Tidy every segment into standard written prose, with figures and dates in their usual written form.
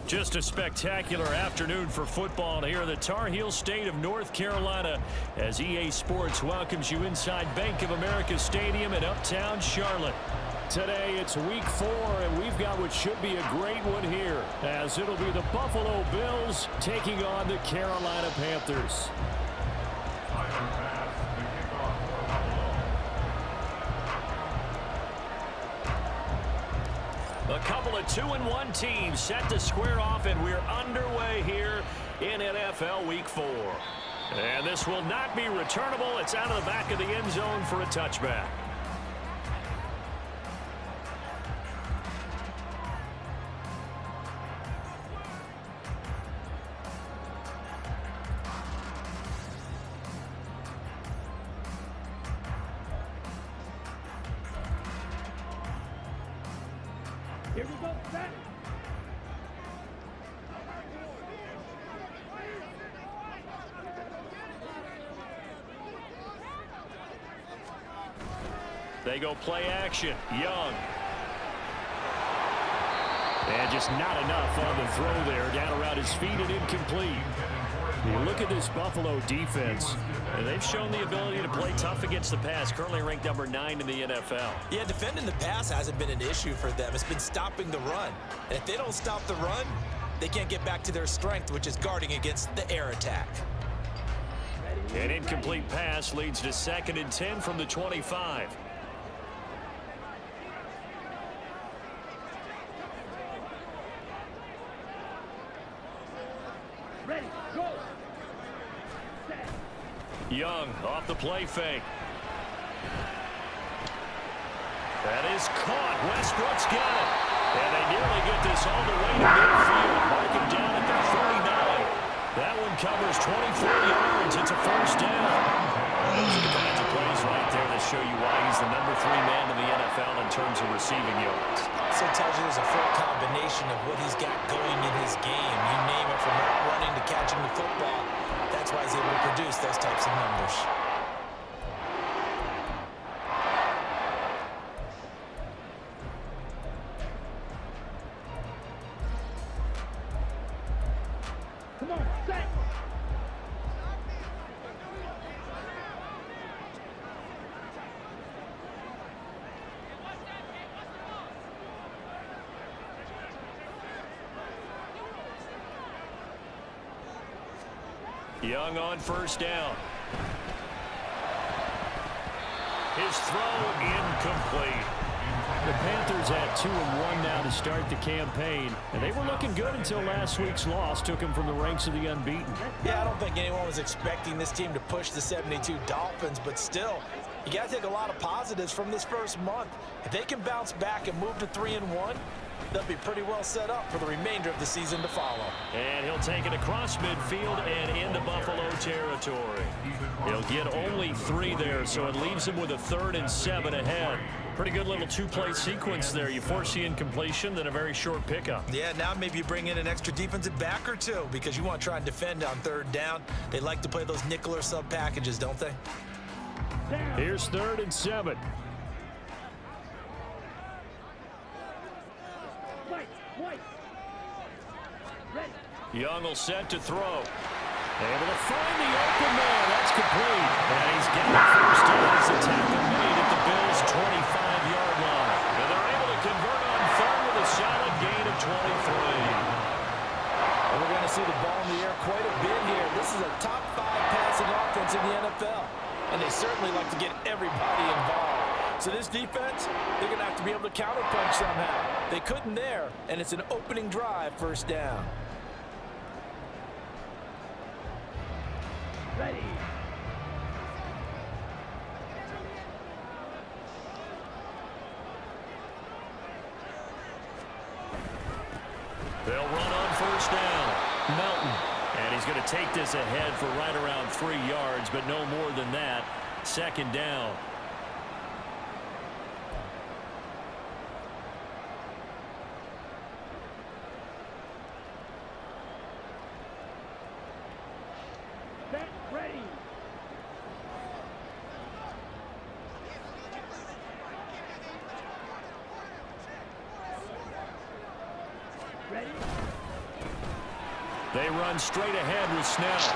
Just a spectacular afternoon for football here in the Tar Heel state of North Carolina as EA Sports welcomes you inside Bank of America Stadium in uptown Charlotte. Today it's week 4 and we've got what should be a great one here as it'll be the Buffalo Bills taking on the Carolina Panthers. A couple of 2-1 teams set to square off, and we're underway here in NFL Week 4. And this will not be returnable. It's out of the back of the end zone for a touchback. Here we go, set. They go play action. Young. And just not enough on the throw there. Down around his feet and incomplete. You look at this Buffalo defense, and they've shown the ability to play tough against the pass, currently ranked number 9 in the NFL. Yeah, defending the pass hasn't been an issue for them. It's been stopping the run. And if they don't stop the run, they can't get back to their strength, which is guarding against the air attack. An incomplete pass leads to 2nd and 10 from the 25. Ready, go. Young off the play fake. That is caught. Westbrook's got it. And they nearly get this all the way to midfield. Mark him down at the 39. That one covers 24 yards. It's a first down. Those are the kinds of plays right there that show you why he's the number 3 man in the NFL in terms of receiving yards. So it tells you there's a full combination of what he's got going in his game. You name it, from running to catching the football. That's why he's able to produce those types of numbers. Come on, set. Young on first down. His throw incomplete. The Panthers at 2-1 now to start the campaign, and they were looking good until last week's loss took them from the ranks of the unbeaten. Yeah, I don't think anyone was expecting this team to push the 72 Dolphins, but still, you got to take a lot of positives from this first month. If they can bounce back and move to 3-1, they'll be pretty well set up for the remainder of the season to follow. And he'll take it across midfield and into Buffalo territory. He'll get only 3 there, so it leaves him with a 3rd and 7 ahead. Pretty good little 2-play sequence there. You force the incompletion, then a very short pickup. Yeah, now maybe you bring in an extra defensive back or 2 because you want to try and defend on 3rd down. They like to play those nickel or sub packages, don't they? Here's 3rd and 7. Ready. Young will set to throw. Able to find the open man. That's complete. And he's got the first down as the tackle made at the Bills' 25-yard line. And they're able to convert on 3rd with a solid gain of 23. And we're going to see the ball in the air quite a bit here. This is a top 5 passing offense in the NFL. And they certainly like to get everybody involved. So this defense, they're going to have to be able to counterpunch somehow. They couldn't there, and it's an opening drive, first down. Ready. They'll run on first down. Melton. And he's going to take this ahead for right around 3 yards, but no more than that. 2nd down. Set, ready. Ready. They run straight ahead with Snell.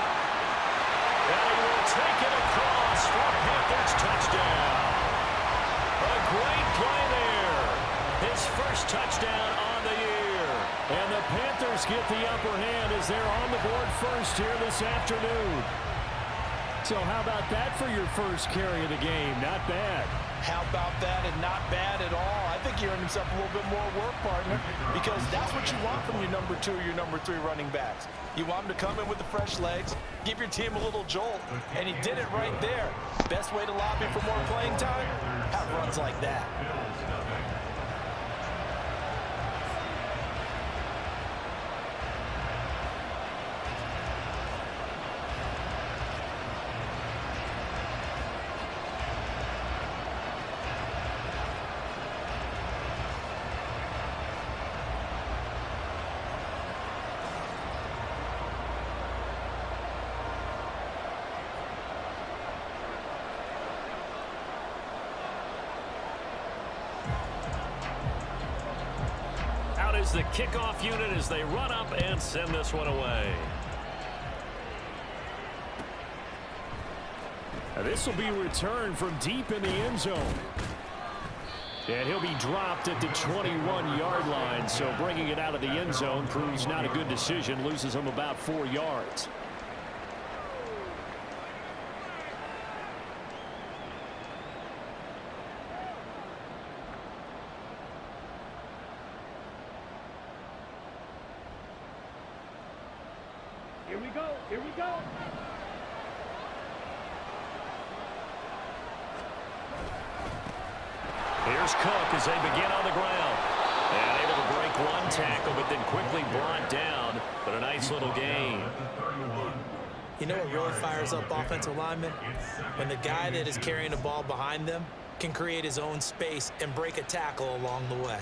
And he will take it across for Panthers touchdown. A great play there. His first touchdown on the year. And the Panthers get the upper hand as they're on the board first here this afternoon. So how about that for your first carry of the game? Not bad. How about that, and not bad at all. I think he earned himself a little bit more work, partner, because that's what you want from your number 2 or your number 3 running backs. You want him to come in with the fresh legs, give your team a little jolt, and he did it right there. Best way to lobby for more playing time? Have runs like that. Is the kickoff unit as they run up and send this one away. Now this will be returned from deep in the end zone. And he'll be dropped at the 21-yard line, so bringing it out of the end zone proves not a good decision, loses him about 4 yards. Here we go. Here we go. Here's Cook as they begin on the ground. And able to break one tackle, but then quickly brought down. But a nice little gain. You know what really fires up offensive linemen? When the guy that is carrying the ball behind them can create his own space and break a tackle along the way.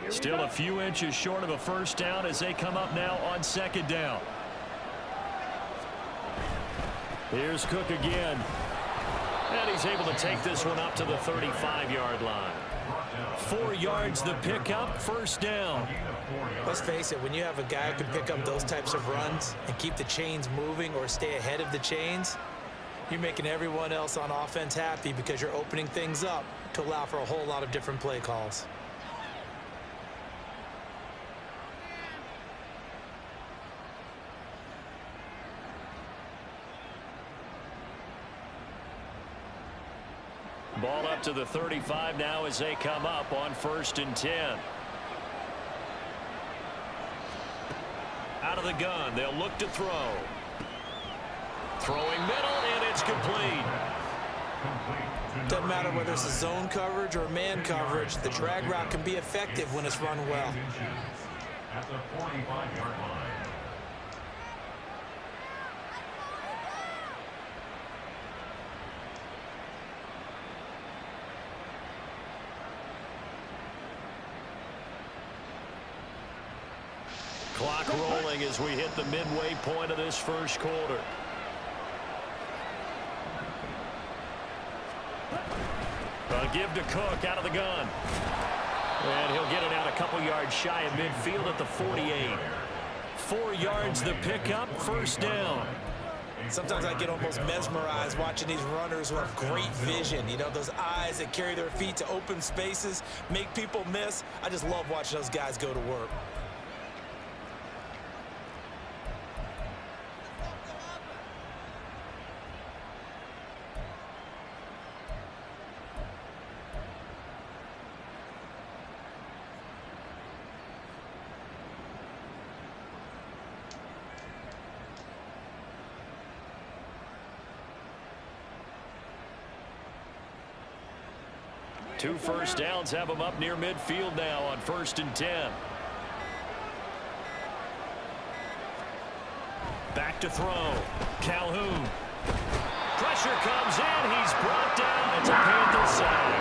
Still a few inches short of a first down as they come up now on second down. Here's Cook again. And he's able to take this one up to the 35-yard line. 4 yards the pickup, first down. Let's face it, when you have a guy who can pick up those types of runs and keep the chains moving or stay ahead of the chains, you're making everyone else on offense happy because you're opening things up to allow for a whole lot of different play calls. Ball up to the 35 now as they come up on 1st and 10. Out of the gun, they'll look to throw. Throwing middle, and it's complete. Doesn't matter whether it's a zone coverage or man coverage, the drag route can be effective when it's run well. At the 45-yard line. Clock rolling as we hit the midway point of this first quarter. A give to Cook out of the gun. And he'll get it out a couple yards shy of midfield at the 48. 4 yards the pickup, first down. Sometimes I get almost mesmerized watching these runners who have great vision. You know, those eyes that carry their feet to open spaces, make people miss. I just love watching those guys go to work. Two first downs have them up near midfield now on 1st and 10. Back to throw. Calhoun. Pressure comes in. He's brought down. It's a Panther sack.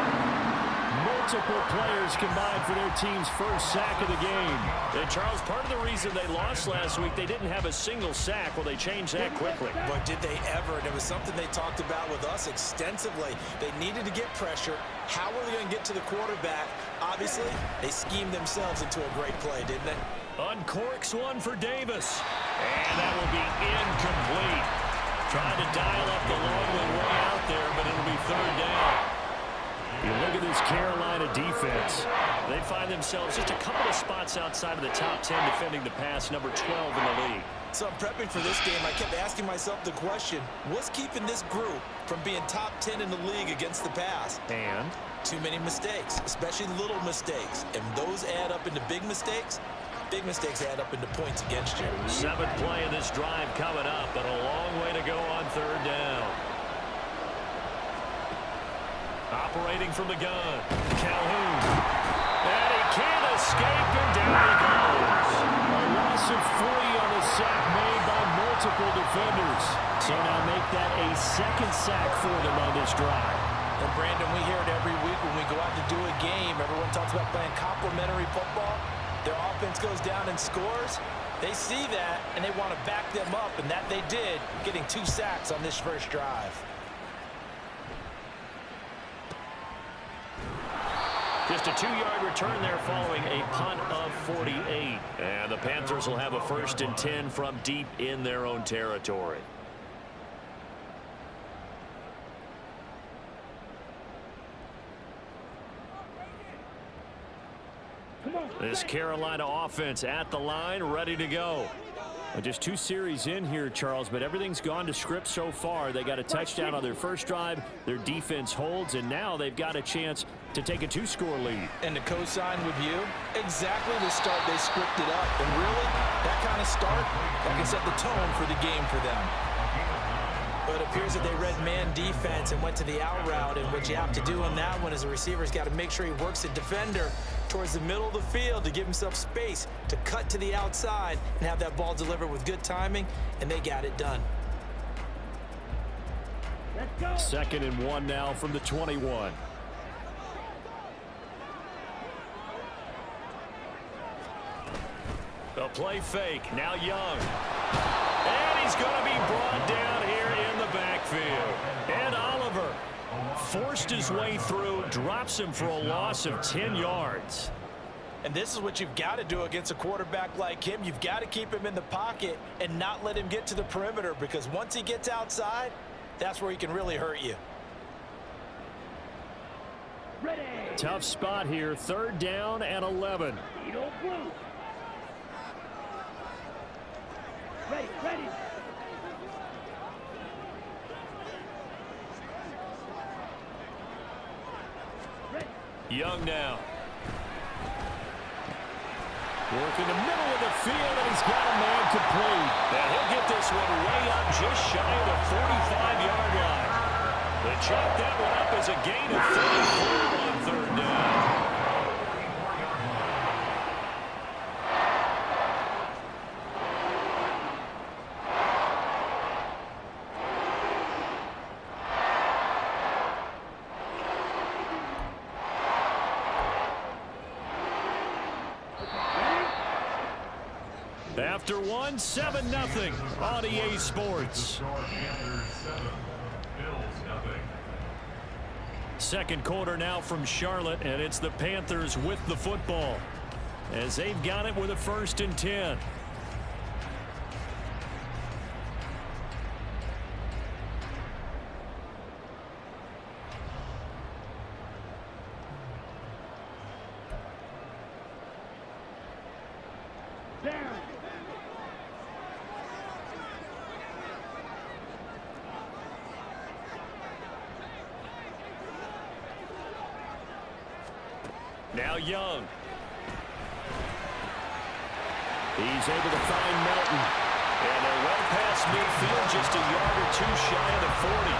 multiple players combined for their team's first sack of the game. And Charles, part of the reason they lost last week, they didn't have a single sack. Well, they changed that quickly. But did they ever? And it was something they talked about with us extensively. They needed to get pressure. How were they going to get to the quarterback? Obviously, they schemed themselves into a great play, didn't they? Uncorks one for Davis. And that will be incomplete. Trying to dial up the long one way out there, but it'll be third down. You look at this Carolina defense. They find themselves just a couple of spots outside of the top 10 defending the pass, number 12 in the league. So I'm prepping for this game. I kept asking myself the question, what's keeping this group from being top 10 in the league against the pass? And? Too many mistakes, especially little mistakes. And those add up into big mistakes. Big mistakes add up into points against you. 7th play of this drive coming up, but a long way to go on third down. Operating from the gun, Calhoun. And he can't escape, and down he goes. A loss of 3 on the sack made by multiple defenders. So now make that a second sack for them on this drive. And Brandon, we hear it every week when we go out to do a game. Everyone talks about playing complementary football. Their offense goes down and scores. They see that, and they want to back them up, and that they did, getting 2 sacks on this first drive. Just a 2-yard return there following a punt of 48. And the Panthers will have a 1st and 10 from deep in their own territory. This Carolina offense at the line, ready to go. And just 2 series in here, Charles, but everything's gone to script so far. They got a touchdown on their first drive. Their defense holds, and now they've got a chance to take a 2-score lead. And to co-sign with you, exactly the start they scripted up. And really, that kind of start, that can set the tone for the game for them. But it appears that they read man defense and went to the out route, and what you have to do on that one is the receiver's got to make sure he works the defender towards the middle of the field to give himself space to cut to the outside and have that ball delivered with good timing, and they got it done. Let's go. 2nd and 1 now from the 21. A play fake, now Young. And he's going to be brought down here in the backfield. And Oliver forced his way through, drops him for a loss of 10 yards. And this is what you've got to do against a quarterback like him. You've got to keep him in the pocket and not let him get to the perimeter, because once he gets outside, that's where he can really hurt you. Ready. Tough spot here, 3rd down and 11. Eagle blue. Ready, ready. Young now. Working the middle of the field, and he's got a man complete. And he'll get this one way up just shy of the 45-yard line. They chalk that one up as a gain of 34 on 3rd down. After 1, 7-0 on EA Sports. Second quarter now from Charlotte, and it's the Panthers with the football as they've got it with a 1st and 10. Down. Now Young. He's able to find Melton. And they're well past midfield, just a yard or 2 shy of the 40.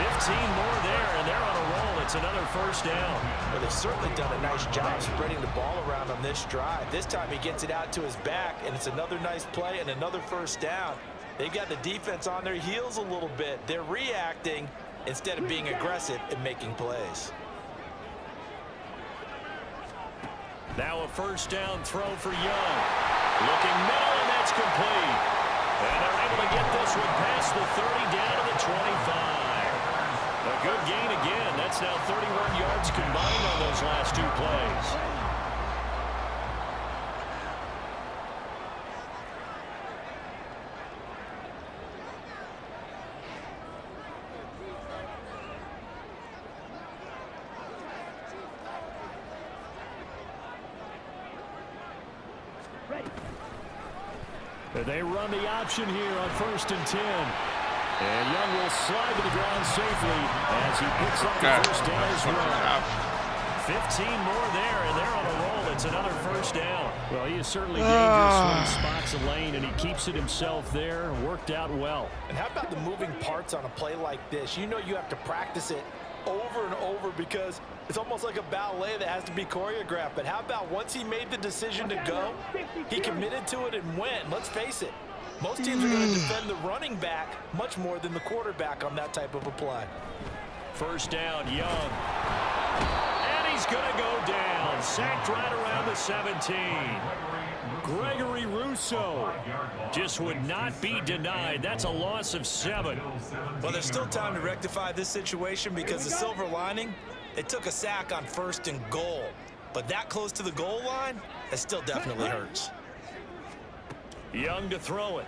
15 more there, and they're on a roll. It's another 1st down. Well, they've certainly done a nice job spreading the ball around on this drive. This time he gets it out to his back, and it's another nice play and another 1st down. They've got the defense on their heels a little bit. They're reacting instead of being aggressive and making plays. Now a first down throw for Young. Looking middle, and that's complete. And they're able to get this one past the 30 down to the 25. A good gain again. That's now 31 yards combined on those last two plays. They run the option here on 1st and 10. And Young will slide to the ground safely as he picks up the first down as well. 15 more there, and they're on a roll. It's another first down. Well, he is certainly dangerous when he spots a lane, and he keeps it himself there. Worked out well. And how about the moving parts on a play like this? You know you have to practice it over and over because it's almost like a ballet that has to be choreographed. But how about once he made the decision to go, he committed to it and went. Let's face it, most teams are going to defend the running back much more than the quarterback on that type of a play. First down, Young. And he's going to go down. Sacked right around the 17. Gregory Rousseau just would not be denied. That's a loss of 7. Well, there's still time to rectify this situation because the silver lining, they took a sack on 1st and goal. But that close to the goal line, that still definitely hurts. Young to throw it.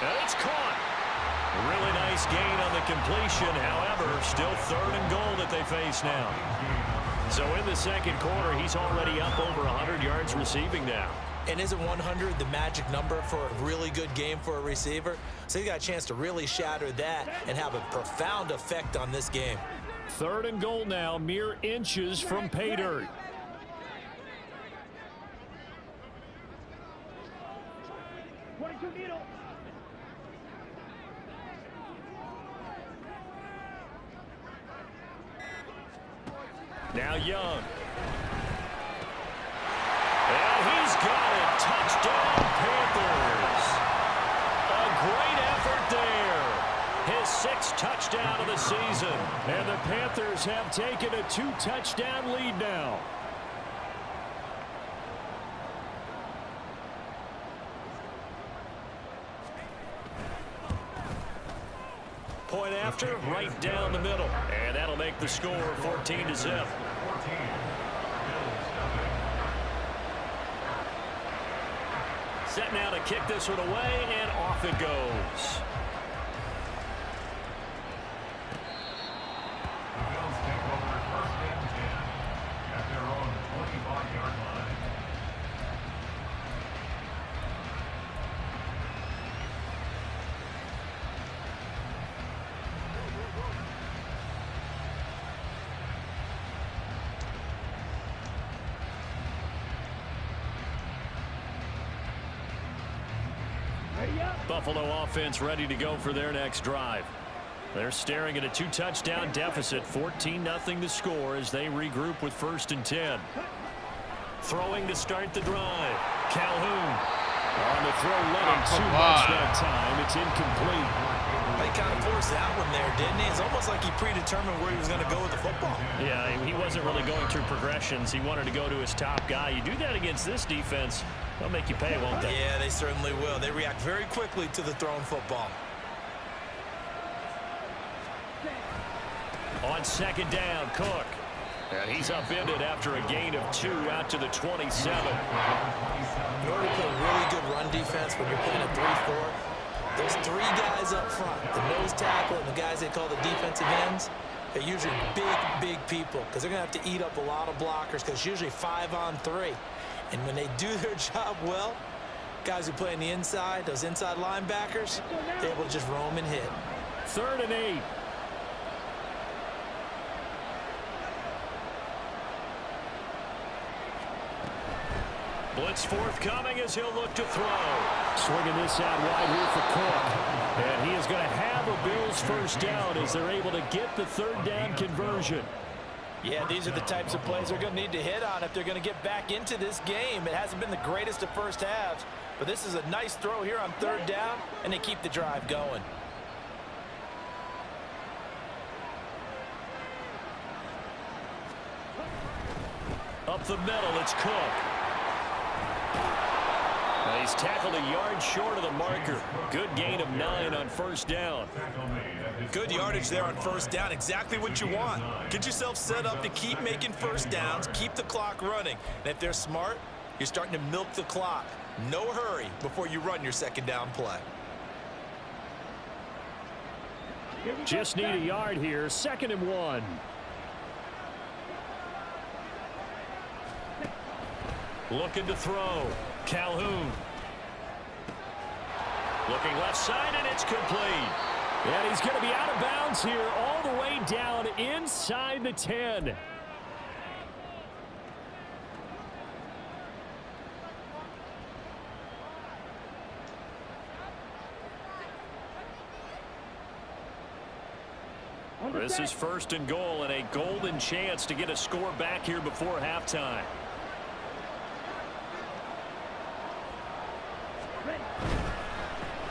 And it's caught. Really nice gain on the completion. However, still 3rd and goal that they face now. So in the second quarter, he's already up over 100 yards receiving now. And isn't 100 the magic number for a really good game for a receiver? So he got a chance to really shatter that and have a profound effect on this game. 3rd and goal now, mere inches from pay dirt. Now Young. And he's got it. Touchdown, Panthers. A great effort there. His 6th touchdown of the season. And the Panthers have taken a 2-touchdown lead now. Point after, right down the middle. And that'll make the score 14-0. Set now to kick this one away, and off it goes. The Bills take over 1st and 10 at their own 25-yard line. Buffalo offense ready to go for their next drive. They're staring at a 2-touchdown deficit, 14-0 the score as they regroup with 1st and 10. Throwing to start the drive. Calhoun on the throw, let him too much that time. It's incomplete. He kind of forced that one there, didn't he? It's almost like he predetermined where he was going to go with the football. Yeah, he wasn't really going through progressions. He wanted to go to his top guy. You do that against this defense, they'll make you pay, won't they? Yeah, they certainly will. They react very quickly to the thrown football. On 2nd down, Cook. And he's upended after a gain of 2 out to the 27. In order to play a really good run defense when you're playing a 3-4, those 3 guys up front, the nose tackle and the guys they call the defensive ends, they're usually big people because they're going to have to eat up a lot of blockers because it's usually 5-on-3. And when they do their job well, guys who play on the inside, those inside linebackers, they're able to just roam and hit. 3rd and 8. Blitz forthcoming as he'll look to throw. Swinging this out wide here for Cook. And he is going to have a Bills first down as they're able to get the 3rd down conversion. Yeah, these are the types of plays they're going to need to hit on if they're going to get back into this game. It hasn't been the greatest of first halves, but this is a nice throw here on 3rd down, and they keep the drive going. Up the middle, it's Cook. He's tackled a yard short of the marker. Good gain of 9 on first down. Good yardage there on first down. Exactly what you want. Get yourself set up to keep making first downs, keep the clock running. And if they're smart, you're starting to milk the clock. No hurry before you run your second down play. Just need a yard here. 2nd and 1. Looking to throw. Calhoun. Looking left side, and it's complete. And he's going to be out of bounds here all the way down inside the 10. This is 1st and goal and a golden chance to get a score back here before halftime.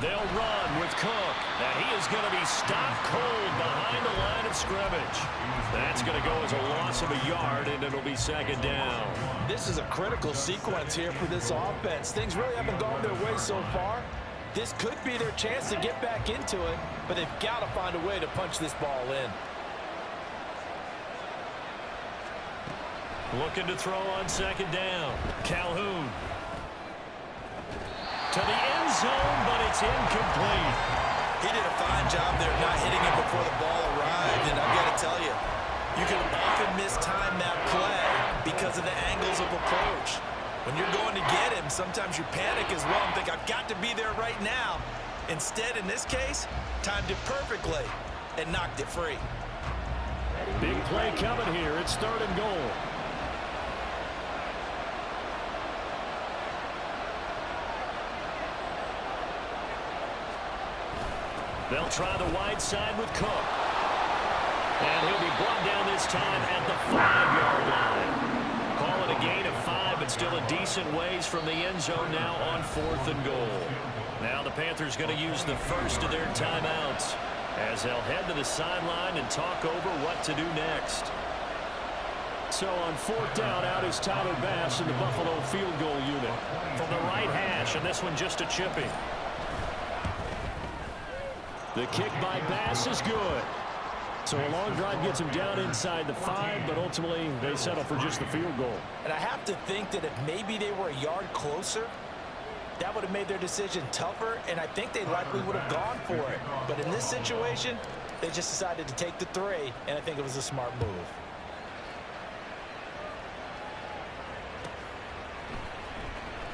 They'll run with Cook, and he is going to be stopped cold behind the line of scrimmage. That's going to go as a loss of a yard, and it'll be 2nd down. This is a critical sequence here for this offense. Things really haven't gone their way so far. This could be their chance to get back into it, but they've got to find a way to punch this ball in. Looking to throw on 2nd down. Calhoun. To the end zone, but it's incomplete. He did a fine job there not hitting it before the ball arrived, and I've got to tell you, you can often mistime that play because of the angles of approach. When you're going to get him, sometimes you panic as well and think, I've got to be there right now. Instead, in this case, timed it perfectly and knocked it free. Big play coming here. It's 3rd and goal. They'll try the wide side with Cook. And he'll be brought down this time at the 5-yard line. Call it a gain of 5, but still a decent ways from the end zone now on 4th and goal. Now the Panthers going to use the first of their timeouts as they'll head to the sideline and talk over what to do next. So on 4th down, out is Tyler Bass in the Buffalo field goal unit. From the right hash, and this one just a chipping. The kick by Bass is good. So a long drive gets him down inside the 5, but ultimately they settle for just the field goal. And I have to think that if maybe they were a yard closer, that would have made their decision tougher, and I think they likely would have gone for it. But in this situation, they just decided to take the 3, and I think it was a smart move.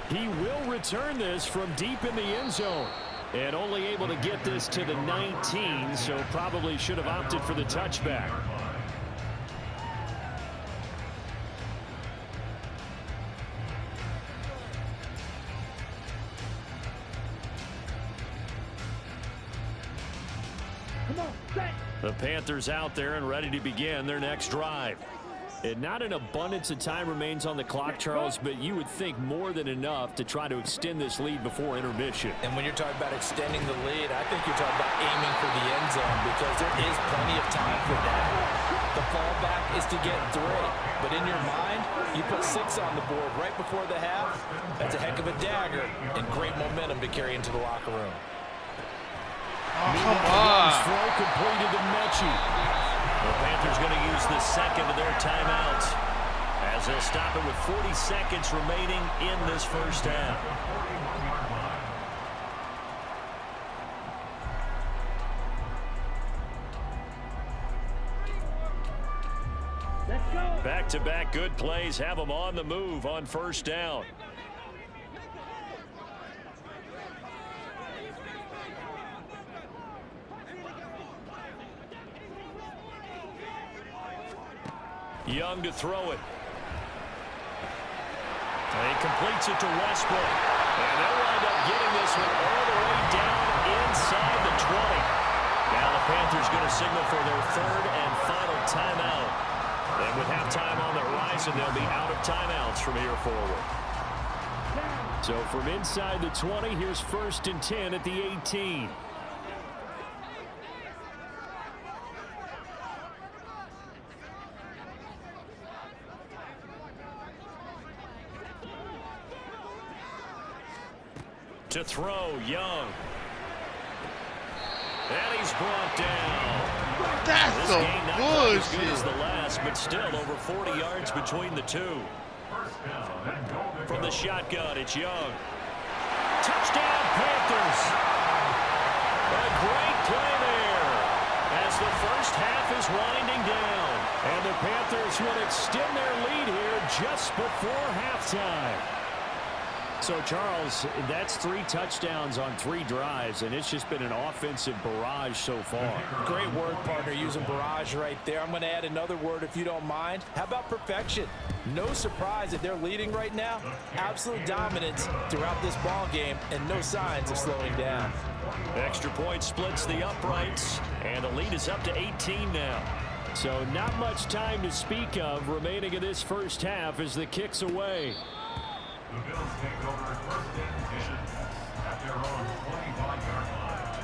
He will return this from deep in the end zone. And only able to get this to the 19, so probably should have opted for the touchback. Come on, set. The Panthers out there and ready to begin their next drive. And not an abundance of time remains on the clock, Charles, but you would think more than enough to try to extend this lead before intermission. And when you're talking about extending the lead, I think you're talking about aiming for the end zone because there is plenty of time for that. The fallback is to get 3. But in your mind, you put 6 on the board right before the half. That's a heck of a dagger and great momentum to carry into the locker room. Oh, come on. Throw completed to Mechie. The Panthers going to use the 2nd of their timeouts as they'll stop it with 40 seconds remaining in this first half. Let's go. Back-to-back good plays have them on the move on first down. Young to throw it. And he completes it to Westbrook. And they'll wind up getting this one all the way down inside the 20. Now the Panthers going to signal for their 3rd and final timeout. And with halftime on the horizon, they'll be out of timeouts from here forward. So from inside the 20, here's 1st and 10 at the 18. To throw, Young. And he's brought down. That's This some game not quite as good as bullshit. the last, but still over 40 yards between the two. From the shotgun, it's Young. Touchdown, Panthers. A great play there as the first half is winding down. And the Panthers will extend their lead here just before halftime. So, Charles, that's 3 touchdowns on 3 drives, and it's just been an offensive barrage so far. Great word, partner, using barrage right there. I'm going to add another word if you don't mind. How about perfection? No surprise that they're leading right now. Absolute dominance throughout this ball game and no signs of slowing down. Extra point splits the uprights, and the lead is up to 18 now. So not much time to speak of remaining in this first half as the kick's away. The Bills take over first and 10 at their own 25-yard line.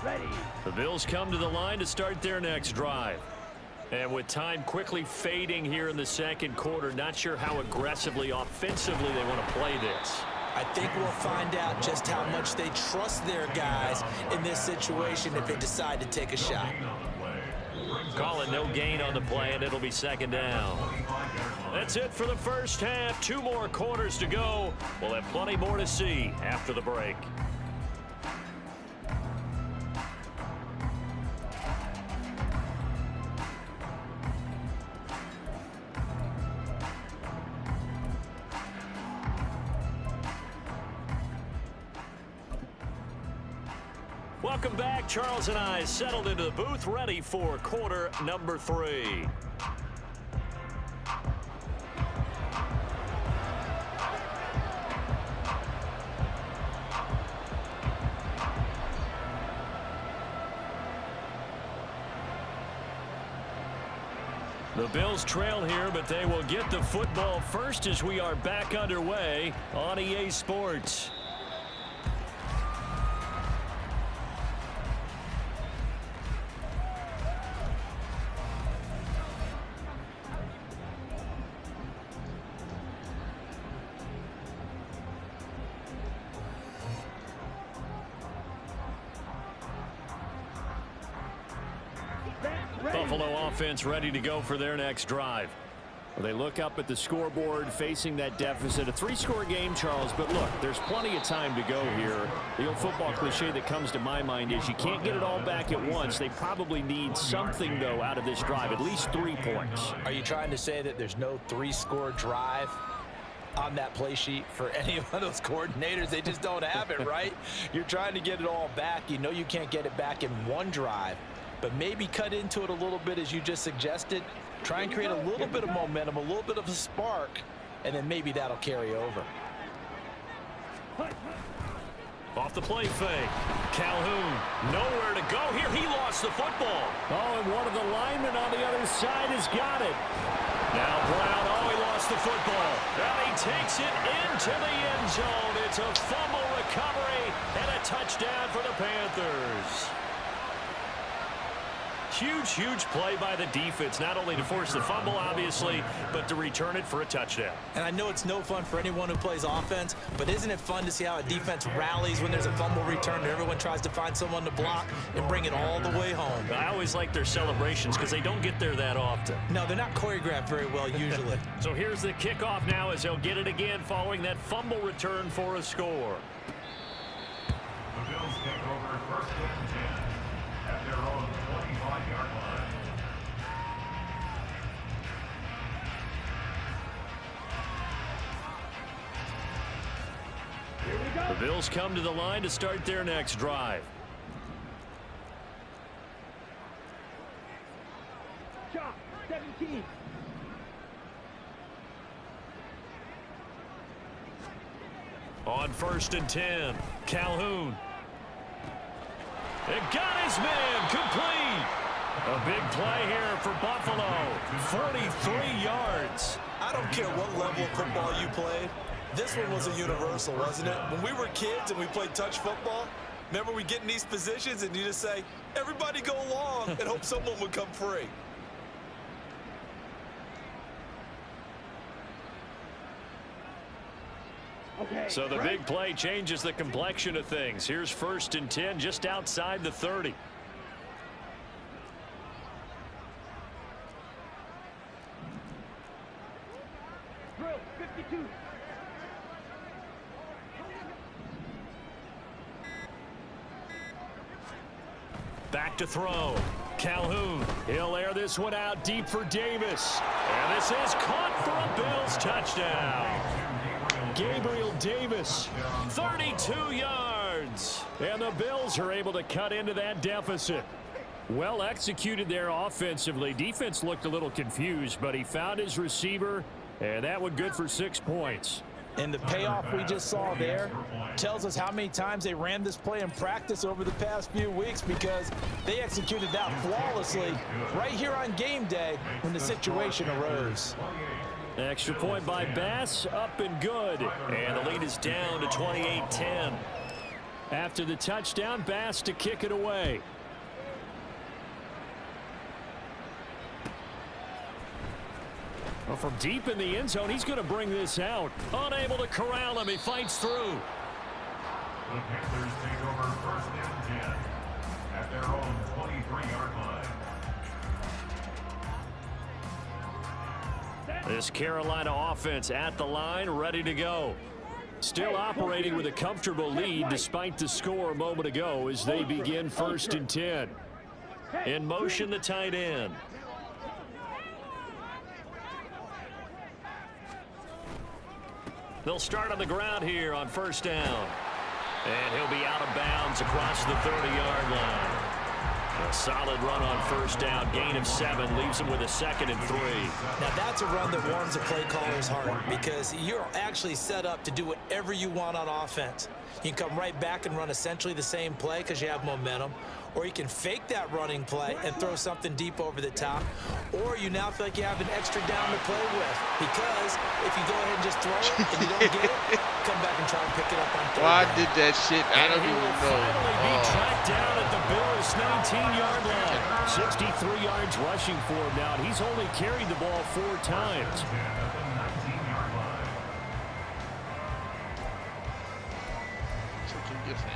Ready. The Bills come to the line to start their next drive. And with time quickly fading here in the second quarter, not sure how aggressively, offensively they want to play this. I think we'll find out just how much they trust their guys in this situation if they decide to take a shot. Calling no gain on the play, and it'll be second down. That's it for the first half. 2 more quarters to go. We'll have plenty more to see after the break. Welcome back. Charles and I settled into the booth, ready for quarter number 3. The Bills trail here, but they will get the football first as we are back underway on EA Sports. Buffalo offense ready to go for their next drive. They look up at the scoreboard facing that deficit. A 3-score game, Charles, but look, there's plenty of time to go here. The old football cliche that comes to my mind is you can't get it all back at once. They probably need something, though, out of this drive, at least 3 points. Are you trying to say that there's no 3-score drive on that play sheet for any of those coordinators? They just don't have it, right? You're trying to get it all back. You know you can't get it back in one drive, but maybe cut into it a little bit as you just suggested. Try and create a little bit of momentum, a little bit of a spark, and then maybe that'll carry over. Off the play fake. Calhoun, nowhere to go here. He lost the football. Oh, and one of the linemen on the other side has got it. Now Brown, he lost the football. And he takes it into the end zone. It's a fumble recovery and a touchdown for the Panthers. Huge, huge play by the defense, not only to force the fumble, obviously, but to return it for a touchdown. And I know it's no fun for anyone who plays offense, but isn't it fun to see how a defense rallies when there's a fumble return and everyone tries to find someone to block and bring it all the way home? I always like their celebrations because they don't get there that often. No, they're not choreographed very well usually. So here's the kickoff now as they'll get it again following that fumble return for a score. The Bills take over first and 10 at their own 25-yard line. Here we go. The Bills come to the line to start their next drive. Chop. 17. On first and 10, Calhoun. It got his man complete. A big play here for Buffalo. 43 yards. I don't care what level of football you played. This one was a universal, wasn't it? When we were kids and we played touch football, remember we get in these positions and you just say, everybody go along and hope someone would come free. Okay. So the big play changes the complexion of things. Here's 1st and 10 just outside the 30. Drill 52. Back to throw. Calhoun. He'll air this one out deep for Davis. And this is caught for a Bills touchdown. Gabriel Davis, 32 yards. And the Bills are able to cut into that deficit. Well executed there offensively. Defense looked a little confused, but he found his receiver, and that one good for 6 points. And the payoff we just saw there tells us how many times they ran this play in practice over the past few weeks, because they executed that flawlessly right here on game day when the situation arose. Extra point by Bass, up and good. And the lead is down to 28-10. After the touchdown, Bass to kick it away. Well, from deep in the end zone, he's going to bring this out. Unable to corral him. He fights through. The Panthers take over 1st and 10 at their own 23-yard line. This Carolina offense at the line, ready to go. Still operating with a comfortable lead despite the score a moment ago as they begin 1st and 10. In motion, the tight end. They'll start on the ground here on 1st down. And he'll be out of bounds across the 30-yard line. A solid run on 1st down. Gain of 7 leaves him with a 2nd and 3. Now that's a run that warms the play caller's heart, because you're actually set up to do whatever you want on offense. You can come right back and run essentially the same play because you have momentum, or you can fake that running play and throw something deep over the top, or you now feel like you have an extra down to play with, because if you go ahead and just throw it and you don't get it, come back and try and pick it up on 3rd. Well, I did that shit. I don't He even will know. finally be tracked down at the Bills' 19-yard line. 63 yards rushing for him now. He's only carried the ball 4 times.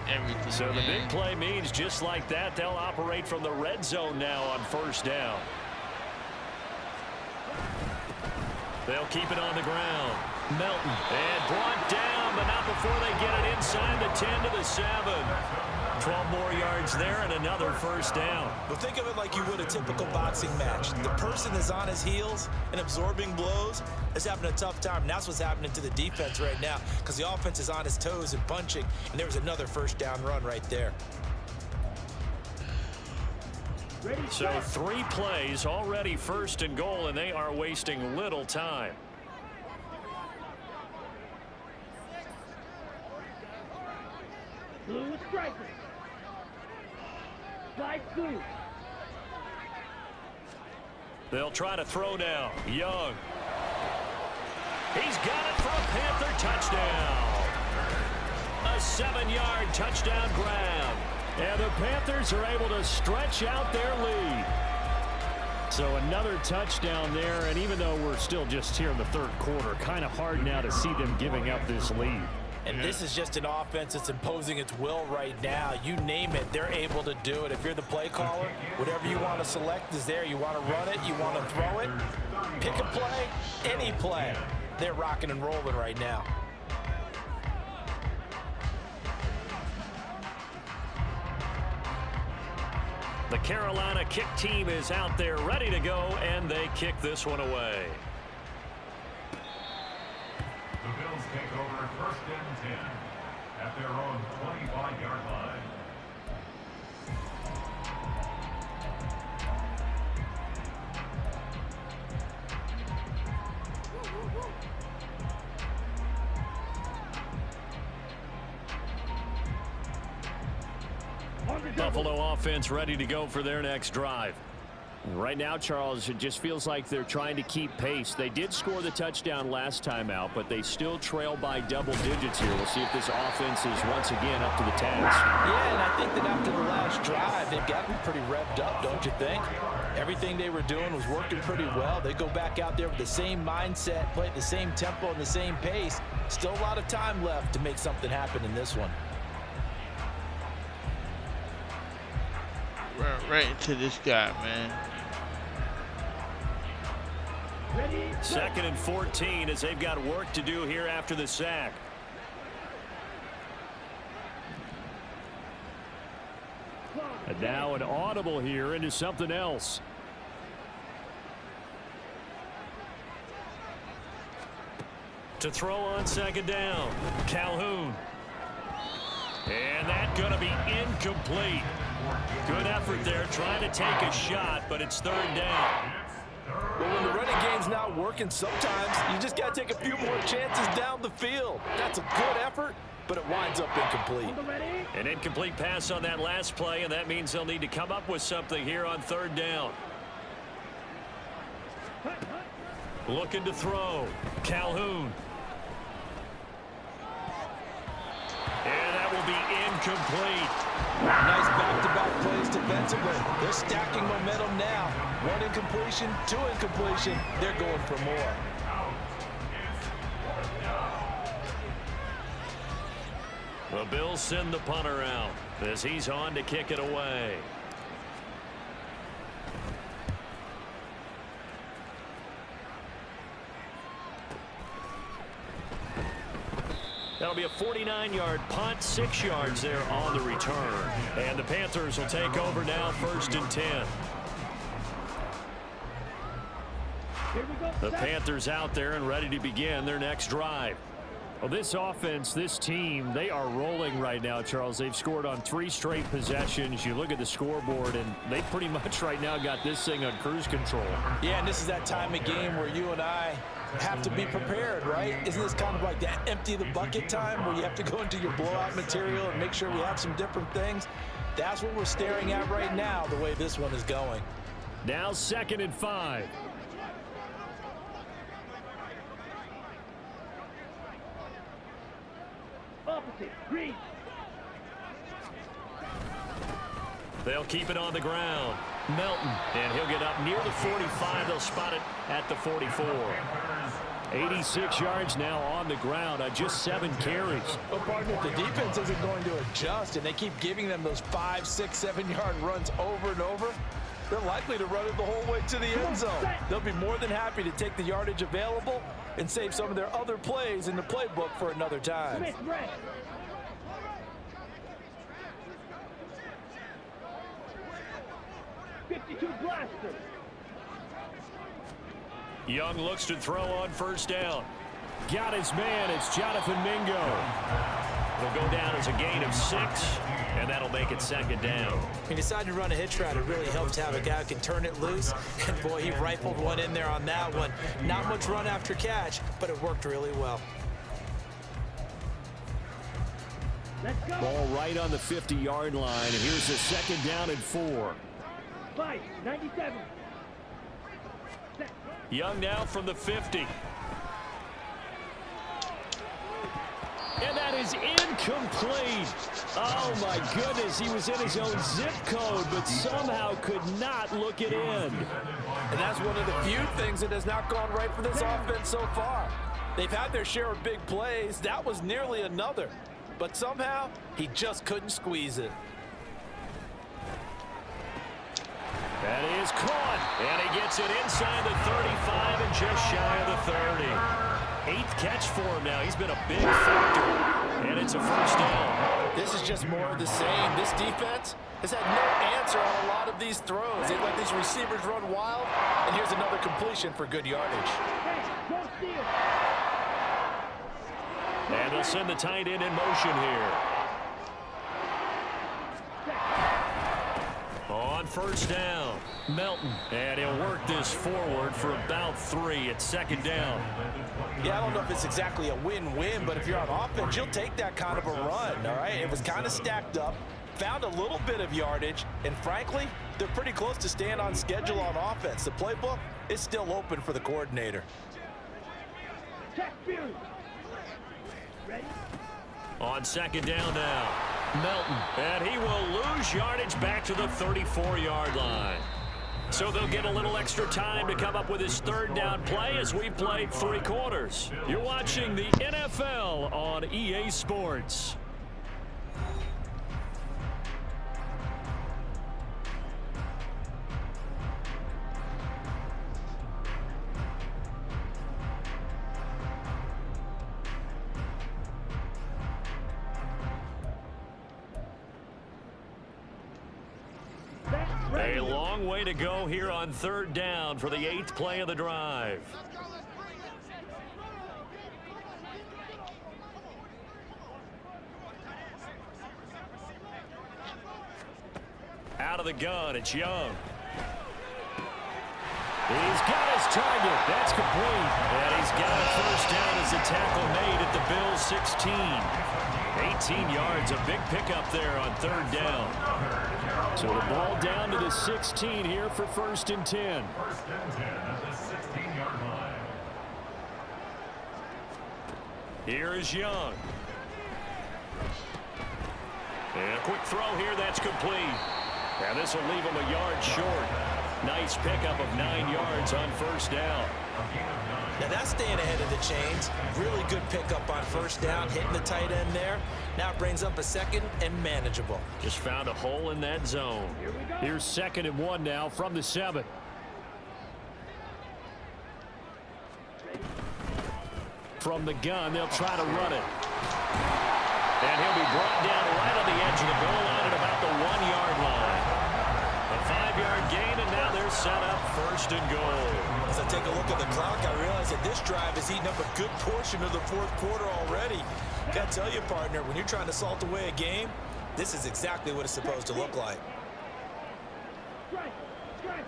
Everything, So the man. big play means just like that, they'll operate from the red zone now on 1st down. They'll keep it on the ground. Melton. And brought down, but not before they get it inside the 10 to the 7. 12 more yards there and another 1st down. But think of it like you would a typical boxing match. The person that's on his heels and absorbing blows is having a tough time. And that's what's happening to the defense right now, because the offense is on his toes and punching. And there was another 1st down run right there. So 3 plays, already 1st and goal, and they are wasting little time. Blue striker. Slide blue. They'll try to throw now. Young. He's got it for a Panther touchdown. A 7-yard touchdown grab. And the Panthers are able to stretch out their lead. So another touchdown there, and even though we're still just here in the 3rd quarter, kind of hard now to see them giving up this lead. And this is just an offense that's imposing its will right now. You name it, they're able to do it. If you're the play caller, whatever you want to select is there. You want to run it, you want to throw it, pick a play, any play. They're rocking and rolling right now. The Carolina kick team is out there ready to go, and they kick this one away. The Bills take over 1st and 10 at their own 25-yard line. Buffalo offense ready to go for their next drive. Right now, Charles, it just feels like they're trying to keep pace. They did score the touchdown last time out, but they still trail by double digits here. We'll see if this offense is once again up to the task. Yeah, and I think that after the last drive, they've gotten pretty revved up, don't you think? Everything they were doing was working pretty well. They go back out there with the same mindset, play at the same tempo and the same pace. Still a lot of time left to make something happen in this one. Run right into this guy, man. Ready? 2nd and 14 as they've got work to do here after the sack. And now an audible here into something else. To throw on 2nd down, Calhoun. And that's going to be incomplete. Good effort there trying to take a shot, but it's 3rd down. But when the running game's not working, sometimes you just got to take a few more chances down the field. That's a good effort, but it winds up incomplete. Ready? An incomplete pass on that last play, and that means they'll need to come up with something here on 3rd down. Looking to throw. Calhoun. And that will be incomplete. Nice back-to-back plays defensively. They're stacking momentum now. 1 incompletion, 2 incompletion. They're going for more. The Bills send the punter out as he's on to kick it away. That'll be a 49-yard punt, 6 yards there on the return. And the Panthers will take over now, 1st and 10. Here we go. The Set. Panthers out there and ready to begin their next drive. Well, this offense, this team, they are rolling right now, Charles. They've scored on 3 straight possessions. You look at the scoreboard, and they pretty much right now got this thing on cruise control. Yeah, and this is that time of game where you and I have to be prepared, right? Isn't this kind of like that empty the bucket time where you have to go into your blowout material and make sure we have some different things? That's what we're staring at right now, the way this one is going. Now 2nd and 5. Opposite. Green. They'll keep it on the ground. Melton, and he'll get up near the 45. They'll spot it at the 44. 86 yards now on the ground on just 7 carries. Well, partner, if the defense isn't going to adjust and they keep giving them those 5, 6, 7-yard runs over and over, they're likely to run it the whole way to the end zone. They'll be more than happy to take the yardage available and save some of their other plays in the playbook for another time. Smith, red. .52 blaster. Young looks to throw on 1st down. Got his man. It's Jonathan Mingo. It'll go down as a gain of 6, and that'll make it 2nd down. He decided to run a hitch route. It really helps to have a guy who can turn it loose. And, boy, he rifled one in there on that one. Not much run after catch, but it worked really well. Let's go. Ball right on the 50-yard line, and here's the 2nd down and 4. 5, 97. Set. Young now from the 50. And that is incomplete. Oh, my goodness. He was in his own zip code, but somehow could not look it in. And that's one of the few things that has not gone right for this offense so far. They've had their share of big plays. That was nearly another. But somehow, he just couldn't squeeze it. That is caught, and he gets it inside the 35 and just shy of the 30. 8th catch for him now. He's been a big factor, and it's a 1st down. This is just more of the same. This defense has had no answer on a lot of these throws. They let these receivers run wild, and here's another completion for good yardage. Hey, don't steal. And they'll send the tight end in motion here. On 1st down, Melton, and he'll work this forward for about 3 at 2nd down. Yeah, I don't know if it's exactly a win-win, but if you're on offense, you'll take that kind of a run, all right? It was kind of stacked up, found a little bit of yardage, and frankly, they're pretty close to staying on schedule on offense. The playbook is still open for the coordinator. Check Fury. Ready? On 2nd down now, Melton, and he will lose yardage back to the 34-yard line. So they'll get a little extra time to come up with his third down play as we played 3 quarters. You're watching the NFL on EA Sports. A long way to go here on 3rd down for the 8th play of the drive. Out of the gun, it's Young. He's got his target. That's complete. And he's got a 1st down as the tackle made at the Bills' 16. 18 yards, a big pickup there on 3rd down. So the ball down to the 16 here for 1st and 10. 1st and 10 at the 16-yard line. Here is Young. And a quick throw here, that's complete. And this will leave him a yard short. Nice pickup of 9 yards on 1st down. Now that's staying ahead of the chains. Really good pickup on 1st down, hitting the tight end there. Now it brings up a 2nd and manageable. Just found a hole in that zone. Here's 2nd and 1 now from the 7. From the gun, they'll try to run it. And he'll be brought down right on the edge of the goal line at about the 1-yard line. A 5-yard gain, and now they're set up 1st and goal. As I take a look at the clock, I realize that this drive has eaten up a good portion of the 4th quarter already. Gotta tell you, partner, when you're trying to salt away a game, this is exactly what it's supposed to look like. Strike! Strike!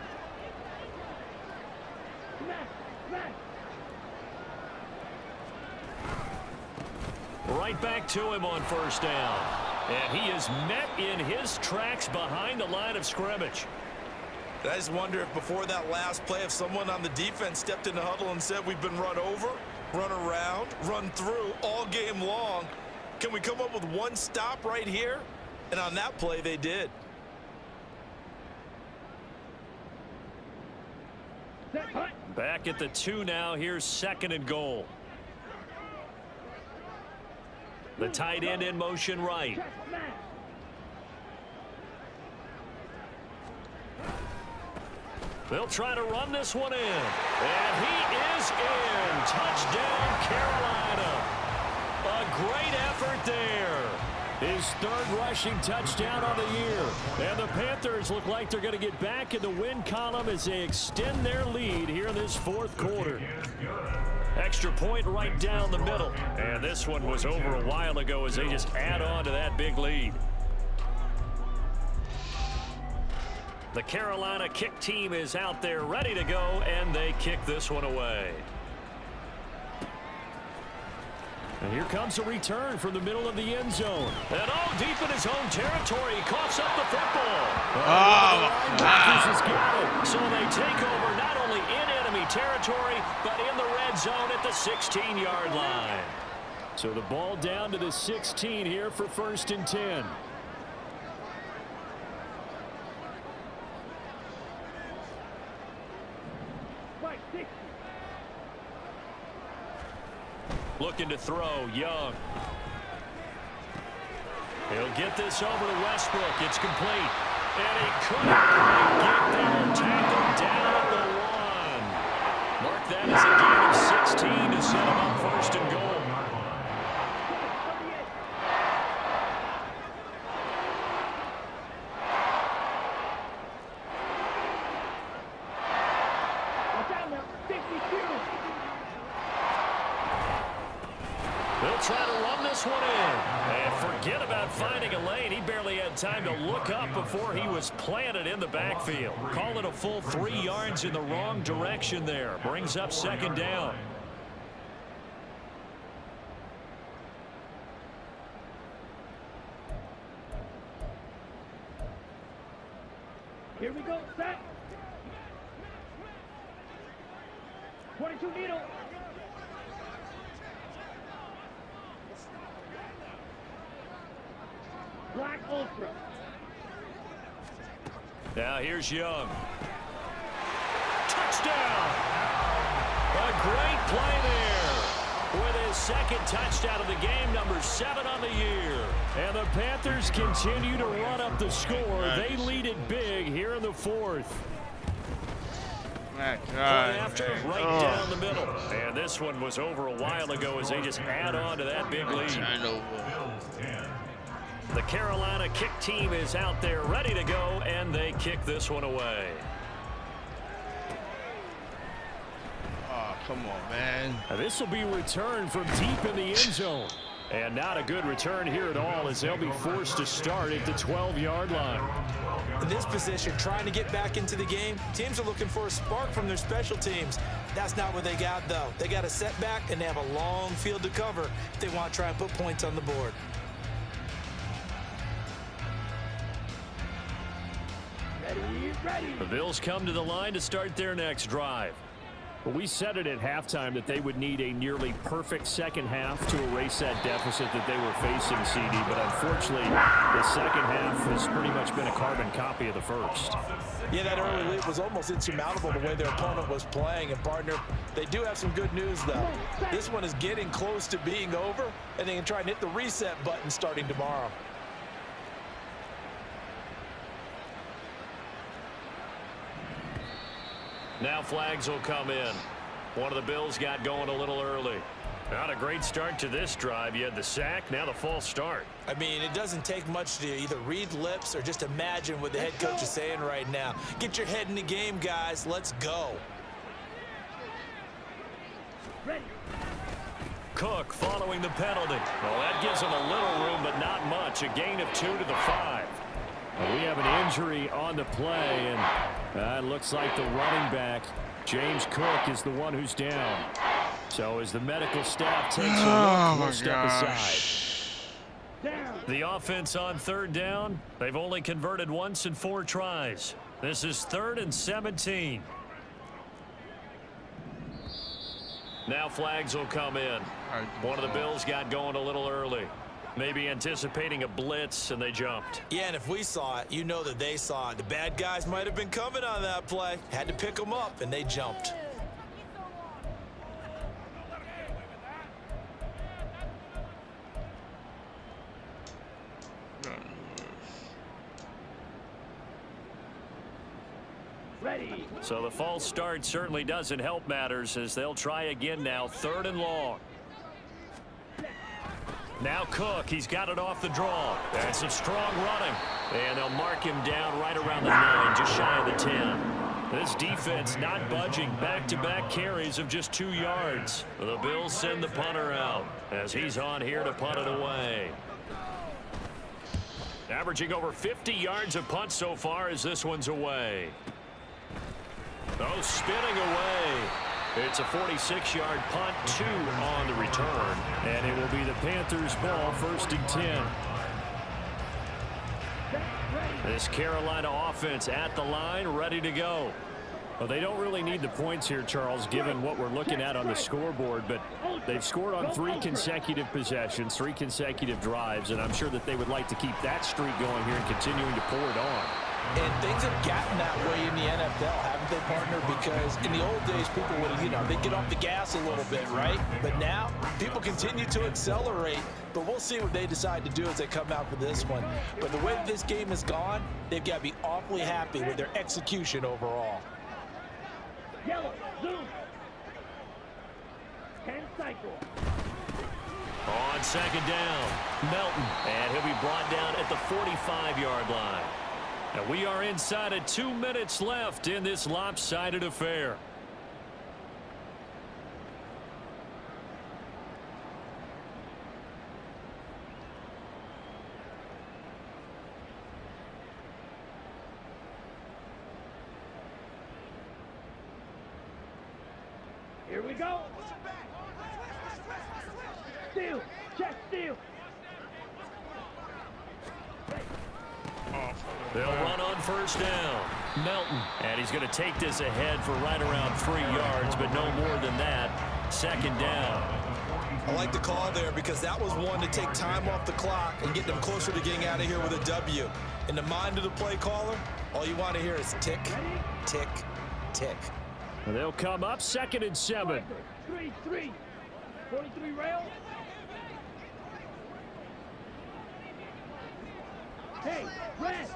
Smash! Smash! Right back to him on 1st down. And he is met in his tracks behind the line of scrimmage. I just wonder if before that last play, if someone on the defense stepped in the huddle and said, we've been run over, run around, run through all game long. Can we come up with one stop right here? And on that play, they did. Set, punt! Back at the 2 now. Here's 2nd and goal. The tight end in motion right. Check, smash! They'll try to run this one in. And he is in. Touchdown, Carolina. A great effort there. His 3rd rushing touchdown on the year. And the Panthers look like they're going to get back in the win column as they extend their lead here in this 4th quarter. Extra point right down the middle. And this one was over a while ago as they just add on to that big lead. The Carolina kick team is out there ready to go, and they kick this one away. And here comes a return from the middle of the end zone. And deep in his own territory, he coughs up the football. Has got it. So they take over not only in enemy territory, but in the red zone at the 16-yard line. So the ball down to the 16 here for 1st and 10. Right, 60! Looking to throw, Young. He'll get this over to Westbrook. It's complete. And he couldn't quite get there. Tackled down at the 1. Mark that as a gain of 16 to set him up 1st and goal. They'll try to run this one in. And forget about finding a lane. He barely had time to look up before he was planted in the backfield. Call it a full 3 yards in the wrong direction there. Brings up 2nd down. Here we go, set! 22 needle! Black Ultra. Now here's Young. Touchdown! A great play there with his second touchdown of the game, number 7 on the year. And the Panthers continue to run up the score. They lead it big here in the 4th. After, right down the middle. And this one was over a while ago as they just add on to that big lead. The Carolina kick team is out there ready to go, and they kick this one away. Oh, come on, man. This will be returned from deep in the end zone. And not a good return here at all as they'll be forced to start at the 12-yard line. In this position, trying to get back into the game, teams are looking for a spark from their special teams. That's not what they got, though. They got a setback, and they have a long field to cover if they want to try and put points on the board. Ready. The Bills come to the line to start their next drive. But we said it at halftime that they would need a nearly perfect second half to erase that deficit that they were facing, CD. But unfortunately, the second half has pretty much been a carbon copy of the first. Yeah, that early lead was almost insurmountable the way their opponent was playing. And, partner, they do have some good news, though. This one is getting close to being over, and they can try and hit the reset button starting tomorrow. Now flags will come in. One of the Bills got going a little early. Not a great start to this drive. You had the sack, now the false start. I mean, it doesn't take much to either read lips or just imagine what the head coach is saying right now. Get your head in the game, guys. Let's go. Ready. Cook following the penalty. Well, that gives him a little room, but not much. A gain of 2 to the 5. Well, we have an injury on the play, and it looks like the running back, James Cook, is the one who's down. So as the medical staff takes a look, we'll step aside. Down. The offense on 3rd down, they've only converted once in 4 tries. This is 3rd and 17. Now flags will come in. One of the Bills got going a little early. Maybe anticipating a blitz, and they jumped. Yeah, and if we saw it, you know that they saw it. The bad guys might have been coming on that play. Had to pick them up, and they jumped. Ready. So the false start certainly doesn't help matters as they'll try again now, 3rd and long. Now Cook, he's got it off the draw. That's some strong running. And they'll mark him down right around the 9, just shy of the 10. This defense not budging, back-to-back carries of just 2 yards. The Bills send the punter out as he's on here to punt it away. Averaging over 50 yards of punt so far as this one's away. Oh, spinning away. It's a 46-yard punt, 2 on the return. And it will be the Panthers' ball, 1st and 10. This Carolina offense at the line, ready to go. Well, they don't really need the points here, Charles, given what we're looking at on the scoreboard. But they've scored on 3 consecutive possessions, 3 consecutive drives. And I'm sure that they would like to keep that streak going here and continuing to pour it on. And things have gotten that way in the NFL, haven't they, partner? Because in the old days, people would, they'd get off the gas a little bit, right? But now, people continue to accelerate. But we'll see what they decide to do as they come out for this one. But the way that this game has gone, they've got to be awfully happy with their execution overall. Yellow. Zoom. 10 cycle. On 2nd down, Melton. And he'll be brought down at the 45-yard line. And we are inside of 2 minutes left in this lopsided affair. Here we go. Steal. Check steal. They'll run on 1st down. Melton. And he's going to take this ahead for right around 3 yards, but no more than that. 2nd down. I like the call there because that was one to take time off the clock and get them closer to getting out of here with a W. In the mind of the play caller, all you want to hear is tick, tick, tick. They'll come up 2nd and 7. 3-3. 43 rail. Hey, red.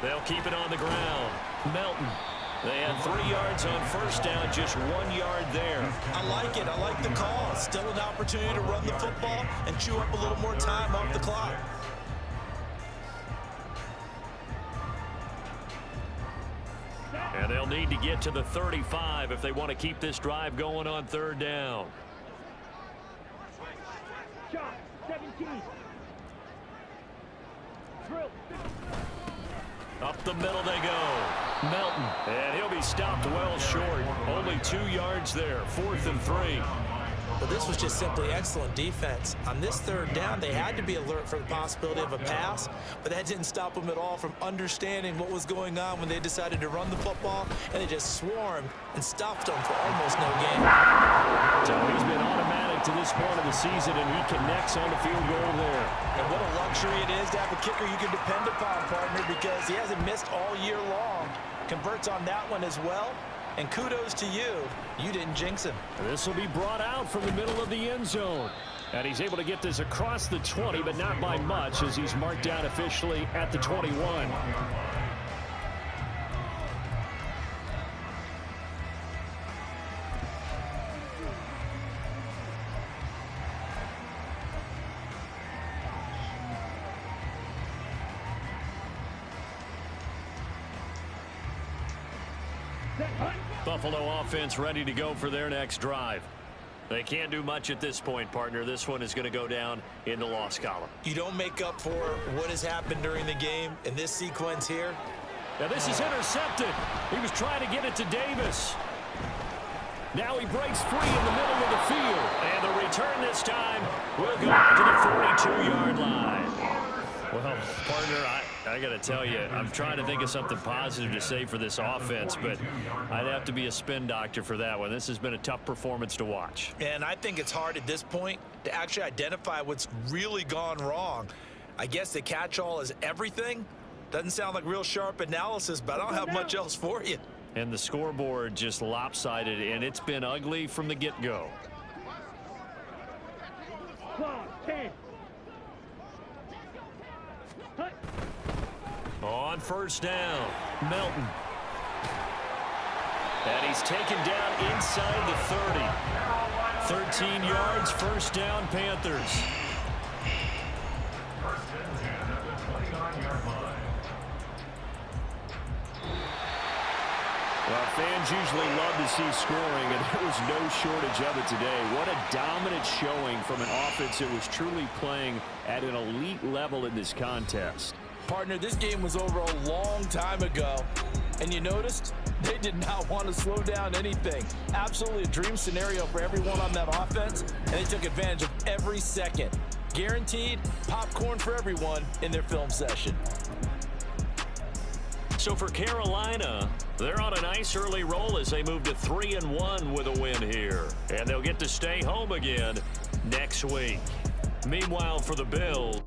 They'll keep it on the ground. Melton. They had 3 yards on first down, just 1 yard there. I like it. I like the call. Still an opportunity to run the football and chew up a little more time off the clock. And they'll need to get to the 35 if they want to keep this drive going on 3rd down. Shot. 17. Drill. Up the middle they go. Melton. And he'll be stopped well short. Only 2 yards there. 4th and 3. But this was just simply excellent defense. On this 3rd down, they had to be alert for the possibility of a pass, but that didn't stop them at all from understanding what was going on when they decided to run the football, and they just swarmed and stopped them for almost no gain. So he's been automatic to this point of the season, and he connects on the field goal there. And what a luxury it is to have a kicker you can depend upon, partner, because he hasn't missed all year long. Converts on that one as well. And kudos to you. You didn't jinx him. This will be brought out from the middle of the end zone. And he's able to get this across the 20, but not by much, as he's marked down officially at the 21. Buffalo offense ready to go for their next drive. They can't do much at this point, partner. This one is going to go down in the loss column. You don't make up for what has happened during the game in this sequence here. Now this is intercepted. He was trying to get it to Davis. Now he breaks free in the middle of the field. And the return this time will go out to the 42-yard line. Well, partner, I got to tell you, I'm trying to think of something positive to say for this offense, but I'd have to be a spin doctor for that one. This has been a tough performance to watch. And I think it's hard at this point to actually identify what's really gone wrong. I guess the catch-all is everything. Doesn't sound like real sharp analysis, but I don't have much else for you. And the scoreboard just lopsided, and it's been ugly from the get-go. Clock. 10. On first down, Melton. And he's taken down inside the 30. 13 yards, first down, Panthers. First and 10 at the 29-yard line. Well, fans usually love to see scoring, and there was no shortage of it today. What a dominant showing from an offense that was truly playing at an elite level in this contest. Partner, this game was over a long time ago. And you noticed they did not want to slow down anything. Absolutely a dream scenario for everyone on that offense. And they took advantage of every second. Guaranteed popcorn for everyone in their film session. So for Carolina, they're on a nice early roll as they move to 3-1 with a win here. And they'll get to stay home again next week. Meanwhile, for the Bills.